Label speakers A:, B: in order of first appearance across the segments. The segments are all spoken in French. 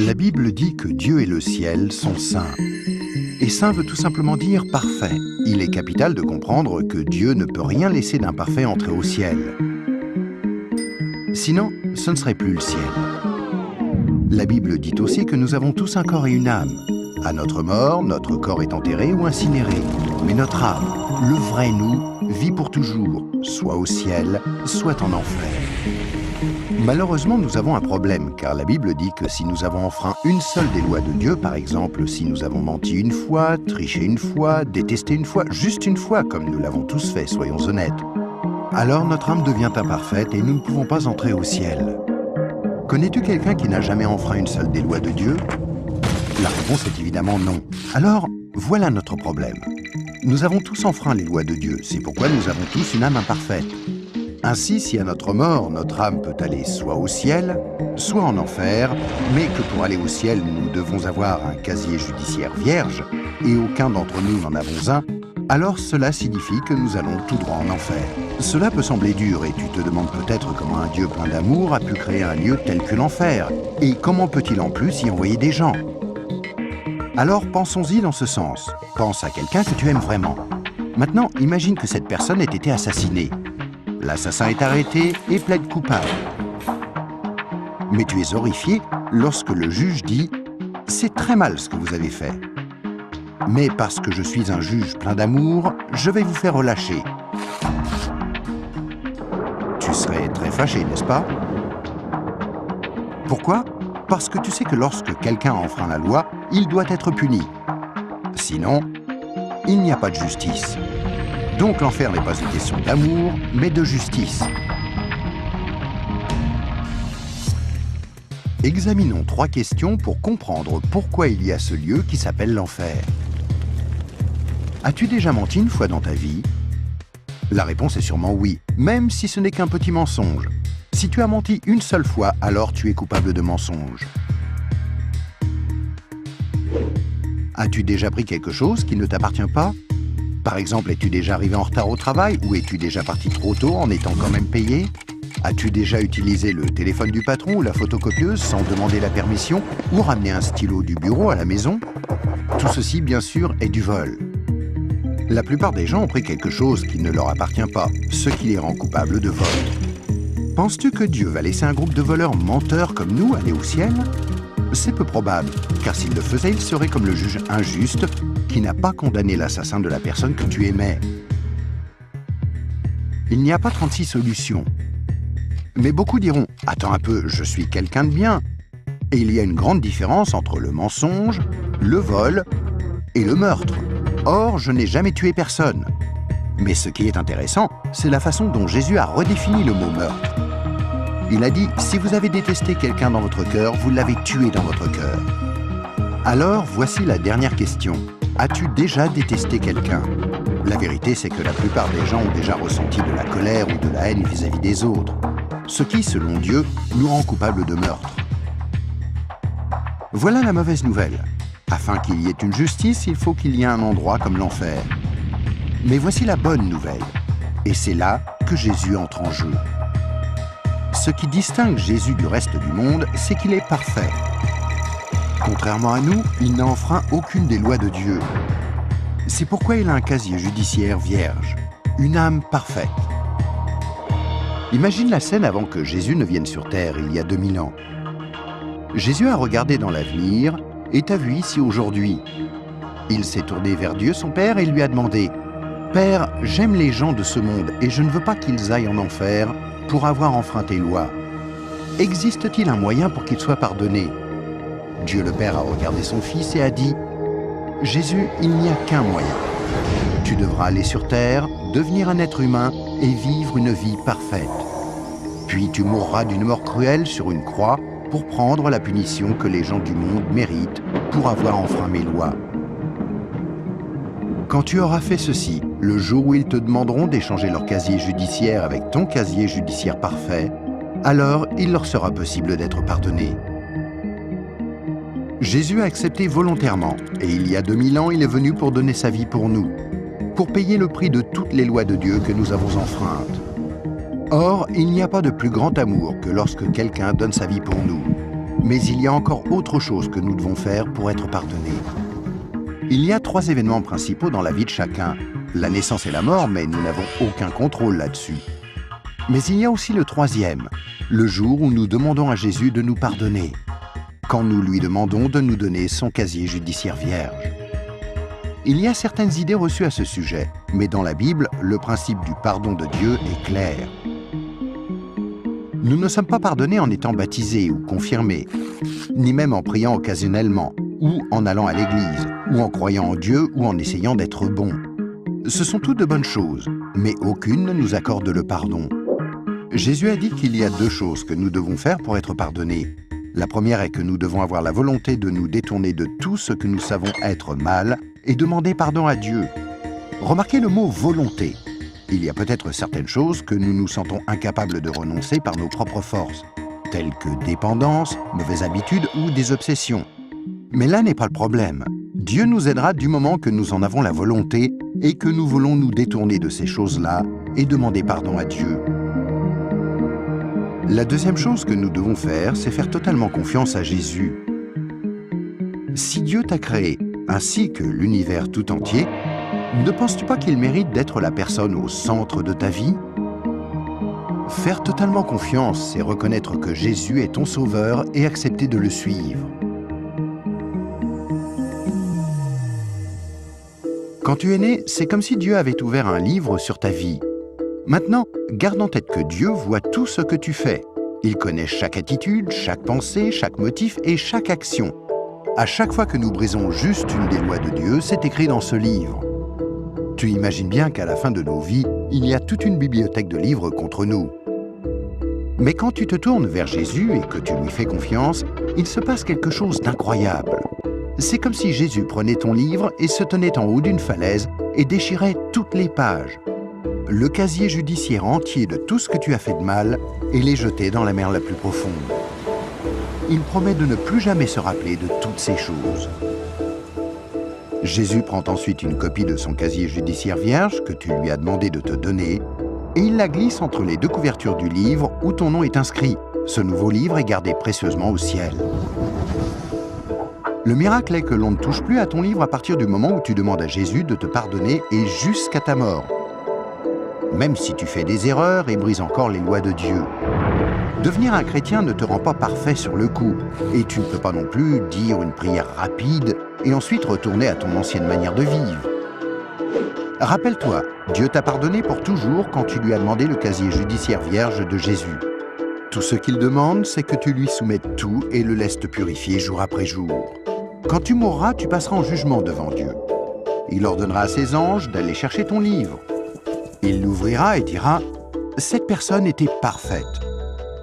A: La Bible dit que Dieu et le ciel sont saints. Et saint veut tout simplement dire parfait. Il est capital de comprendre que Dieu ne peut rien laisser d'imparfait entrer au ciel. Sinon, ce ne serait plus le ciel. La Bible dit aussi que nous avons tous un corps et une âme. À notre mort, notre corps est enterré ou incinéré. Mais notre âme, le vrai nous, vit pour toujours, soit au ciel, soit en enfer. Malheureusement, nous avons un problème, car la Bible dit que si nous avons enfreint une seule des lois de Dieu, par exemple, si nous avons menti une fois, triché une fois, détesté une fois, juste une fois, comme nous l'avons tous fait, soyons honnêtes, alors notre âme devient imparfaite et nous ne pouvons pas entrer au ciel. Connais-tu quelqu'un qui n'a jamais enfreint une seule des lois de Dieu? La réponse est évidemment non. Alors, voilà notre problème. Nous avons tous enfreint les lois de Dieu, c'est pourquoi nous avons tous une âme imparfaite. Ainsi, si à notre mort, notre âme peut aller soit au ciel, soit en enfer, mais que pour aller au ciel, nous devons avoir un casier judiciaire vierge, et aucun d'entre nous n'en avons un, alors cela signifie que nous allons tout droit en enfer. Cela peut sembler dur, et tu te demandes peut-être comment un Dieu plein d'amour a pu créer un lieu tel que l'enfer, et comment peut-il en plus y envoyer des gens? Alors pensons-y dans ce sens. Pense à quelqu'un que tu aimes vraiment. Maintenant, imagine que cette personne ait été assassinée. L'assassin est arrêté et plaide coupable. Mais tu es horrifié lorsque le juge dit « C'est très mal ce que vous avez fait. Mais parce que je suis un juge plein d'amour, je vais vous faire relâcher. » Tu serais très fâché, n'est-ce pas? Pourquoi? Parce que tu sais que lorsque quelqu'un enfreint la loi, il doit être puni. Sinon, il n'y a pas de justice. Donc l'enfer n'est pas une question d'amour, mais de justice. Examinons 3 questions pour comprendre pourquoi il y a ce lieu qui s'appelle l'enfer. As-tu déjà menti une fois dans ta vie? La réponse est sûrement oui, même si ce n'est qu'un petit mensonge. Si tu as menti une seule fois, alors tu es coupable de mensonge. As-tu déjà pris quelque chose qui ne t'appartient pas? Par exemple, es-tu déjà arrivé en retard au travail ou es-tu déjà parti trop tôt en étant quand même payé? As-tu déjà utilisé le téléphone du patron ou la photocopieuse sans demander la permission ou ramené un stylo du bureau à la maison? Tout ceci, bien sûr, est du vol. La plupart des gens ont pris quelque chose qui ne leur appartient pas, ce qui les rend coupables de vol. Penses-tu que Dieu va laisser un groupe de voleurs menteurs comme nous aller au ciel? C'est peu probable, car s'il le faisait, il serait comme le juge injuste qui n'a pas condamné l'assassin de la personne que tu aimais. Il n'y a pas 36 solutions. Mais beaucoup diront « Attends un peu, je suis quelqu'un de bien ». Et il y a une grande différence entre le mensonge, le vol et le meurtre. Or, je n'ai jamais tué personne. Mais ce qui est intéressant, c'est la façon dont Jésus a redéfini le mot meurtre. Il a dit « Si vous avez détesté quelqu'un dans votre cœur, vous l'avez tué dans votre cœur. » Alors, voici la dernière question. As-tu déjà détesté quelqu'un? La vérité, c'est que la plupart des gens ont déjà ressenti de la colère ou de la haine vis-à-vis des autres, ce qui, selon Dieu, nous rend coupables de meurtre. Voilà la mauvaise nouvelle. Afin qu'il y ait une justice, il faut qu'il y ait un endroit comme l'enfer. Mais voici la bonne nouvelle. Et c'est là que Jésus entre en jeu. Ce qui distingue Jésus du reste du monde, c'est qu'il est parfait. Contrairement à nous, il n'a enfreint aucune des lois de Dieu. C'est pourquoi il a un casier judiciaire vierge, une âme parfaite. Imagine la scène avant que Jésus ne vienne sur terre, il y a 2000 ans. Jésus a regardé dans l'avenir et t'a vu ici aujourd'hui. Il s'est tourné vers Dieu, son Père, et lui a demandé « Père, j'aime les gens de ce monde et je ne veux pas qu'ils aillent en enfer pour avoir enfreint tes lois. Existe-t-il un moyen pour qu'ils soient pardonnés ?» Dieu le Père a regardé son Fils et a dit « Jésus, il n'y a qu'un moyen. Tu devras aller sur terre, devenir un être humain et vivre une vie parfaite. Puis tu mourras d'une mort cruelle sur une croix pour prendre la punition que les gens du monde méritent pour avoir enfreint mes lois. Quand tu auras fait ceci, le jour où ils te demanderont d'échanger leur casier judiciaire avec ton casier judiciaire parfait, alors il leur sera possible d'être pardonnés. » Jésus a accepté volontairement, et il y a 2000 ans, il est venu pour donner sa vie pour nous, pour payer le prix de toutes les lois de Dieu que nous avons enfreintes. Or, il n'y a pas de plus grand amour que lorsque quelqu'un donne sa vie pour nous. Mais il y a encore autre chose que nous devons faire pour être pardonnés. Il y a 3 événements principaux dans la vie de chacun. La naissance et la mort, mais nous n'avons aucun contrôle là-dessus. Mais il y a aussi le 3e, le jour où nous demandons à Jésus de nous pardonner, quand nous lui demandons de nous donner son casier judiciaire vierge. Il y a certaines idées reçues à ce sujet, mais dans la Bible, le principe du pardon de Dieu est clair. Nous ne sommes pas pardonnés en étant baptisés ou confirmés, ni même en priant occasionnellement, ou en allant à l'église, ou en croyant en Dieu, ou en essayant d'être bons. Ce sont toutes de bonnes choses, mais aucune ne nous accorde le pardon. Jésus a dit qu'il y a 2 choses que nous devons faire pour être pardonnés. La première est que nous devons avoir la volonté de nous détourner de tout ce que nous savons être mal et demander pardon à Dieu. Remarquez le mot « volonté ». Il y a peut-être certaines choses que nous nous sentons incapables de renoncer par nos propres forces, telles que dépendance, mauvaises habitudes ou des obsessions. Mais là n'est pas le problème. Dieu nous aidera du moment que nous en avons la volonté et que nous voulons nous détourner de ces choses-là et demander pardon à Dieu. La deuxième chose que nous devons faire, c'est faire totalement confiance à Jésus. Si Dieu t'a créé, ainsi que l'univers tout entier, ne penses-tu pas qu'il mérite d'être la personne au centre de ta vie? Faire totalement confiance, c'est reconnaître que Jésus est ton sauveur et accepter de le suivre. Quand tu es né, c'est comme si Dieu avait ouvert un livre sur ta vie. Maintenant, garde en tête que Dieu voit tout ce que tu fais. Il connaît chaque attitude, chaque pensée, chaque motif et chaque action. À chaque fois que nous brisons juste une des lois de Dieu, c'est écrit dans ce livre. Tu imagines bien qu'à la fin de nos vies, il y a toute une bibliothèque de livres contre nous. Mais quand tu te tournes vers Jésus et que tu lui fais confiance, il se passe quelque chose d'incroyable. C'est comme si Jésus prenait ton livre et se tenait en haut d'une falaise et déchirait toutes les pages. Le casier judiciaire entier de tout ce que tu as fait de mal et les jeter dans la mer la plus profonde. Il promet de ne plus jamais se rappeler de toutes ces choses. Jésus prend ensuite une copie de son casier judiciaire vierge que tu lui as demandé de te donner et il la glisse entre les 2 couvertures du livre où ton nom est inscrit. Ce nouveau livre est gardé précieusement au ciel. Le miracle est que l'on ne touche plus à ton livre à partir du moment où tu demandes à Jésus de te pardonner et jusqu'à ta mort. Même si tu fais des erreurs et brises encore les lois de Dieu. Devenir un chrétien ne te rend pas parfait sur le coup, et tu ne peux pas non plus dire une prière rapide et ensuite retourner à ton ancienne manière de vivre. Rappelle-toi, Dieu t'a pardonné pour toujours quand tu lui as demandé le casier judiciaire vierge de Jésus. Tout ce qu'il demande, c'est que tu lui soumettes tout et le laisses te purifier jour après jour. Quand tu mourras, tu passeras en jugement devant Dieu. Il ordonnera à ses anges d'aller chercher ton livre. Il l'ouvrira et dira « Cette personne était parfaite ».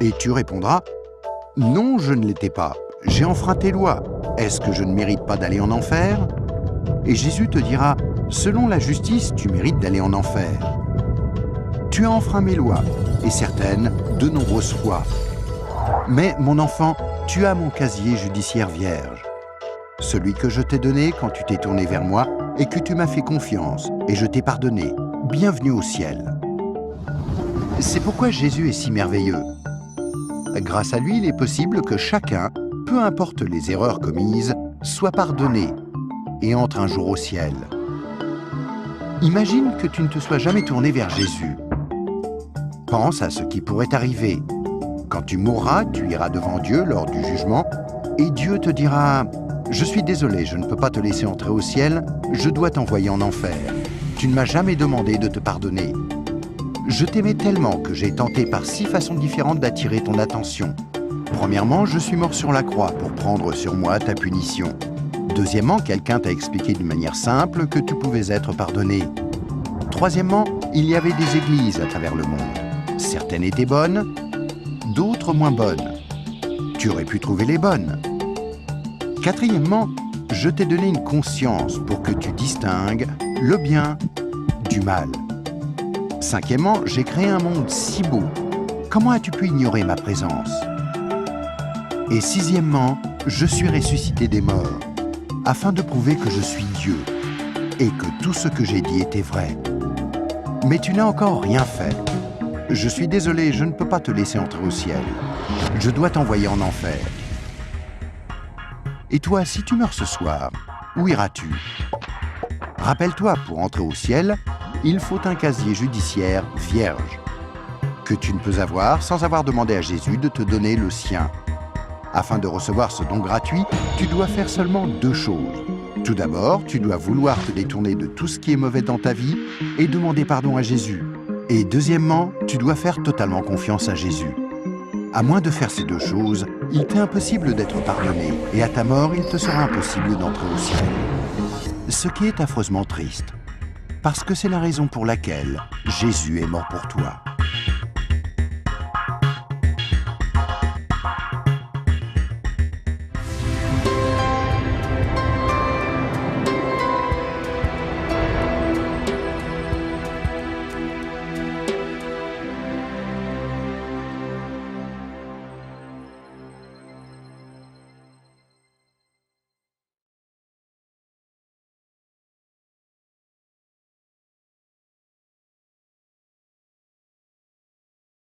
A: Et tu répondras « Non, je ne l'étais pas. J'ai enfreint tes lois. Est-ce que je ne mérite pas d'aller en enfer ?» Et Jésus te dira « Selon la justice, tu mérites d'aller en enfer. Tu as enfreint mes lois, et certaines, de nombreuses fois. Mais, mon enfant, tu as mon casier judiciaire vierge. Celui que je t'ai donné quand tu t'es tourné vers moi et que tu m'as fait confiance, et je t'ai pardonné. Bienvenue au ciel. » C'est pourquoi Jésus est si merveilleux. Grâce à lui, il est possible que chacun, peu importe les erreurs commises, soit pardonné et entre un jour au ciel. Imagine que tu ne te sois jamais tourné vers Jésus. Pense à ce qui pourrait arriver. Quand tu mourras, tu iras devant Dieu lors du jugement et Dieu te dira « Je suis désolé, je ne peux pas te laisser entrer au ciel, je dois t'envoyer en enfer. Tu ne m'as jamais demandé de te pardonner. Je t'aimais tellement que j'ai tenté par 6 façons différentes d'attirer ton attention. Premièrement, je suis mort sur la croix pour prendre sur moi ta punition. Deuxièmement, quelqu'un t'a expliqué d'une manière simple que tu pouvais être pardonné. Troisièmement, il y avait des églises à travers le monde. Certaines étaient bonnes, d'autres moins bonnes. Tu aurais pu trouver les bonnes. Quatrièmement, je t'ai donné une conscience pour que tu distingues le bien du mal. Cinquièmement, j'ai créé un monde si beau. Comment as-tu pu ignorer ma présence? Et sixièmement, je suis ressuscité des morts, afin de prouver que je suis Dieu, et que tout ce que j'ai dit était vrai. Mais tu n'as encore rien fait. Je suis désolé, je ne peux pas te laisser entrer au ciel. Je dois t'envoyer en enfer. Et toi, si tu meurs ce soir, où iras-tu? Rappelle-toi, pour entrer au ciel, il faut un casier judiciaire vierge, que tu ne peux avoir sans avoir demandé à Jésus de te donner le sien. Afin de recevoir ce don gratuit, tu dois faire seulement 2 choses. Tout d'abord, tu dois vouloir te détourner de tout ce qui est mauvais dans ta vie et demander pardon à Jésus. Et deuxièmement, tu dois faire totalement confiance à Jésus. À moins de faire ces 2 choses, il t'est impossible d'être pardonné et à ta mort, il te sera impossible d'entrer au ciel. Ce qui est affreusement triste, parce que c'est la raison pour laquelle Jésus est mort pour toi.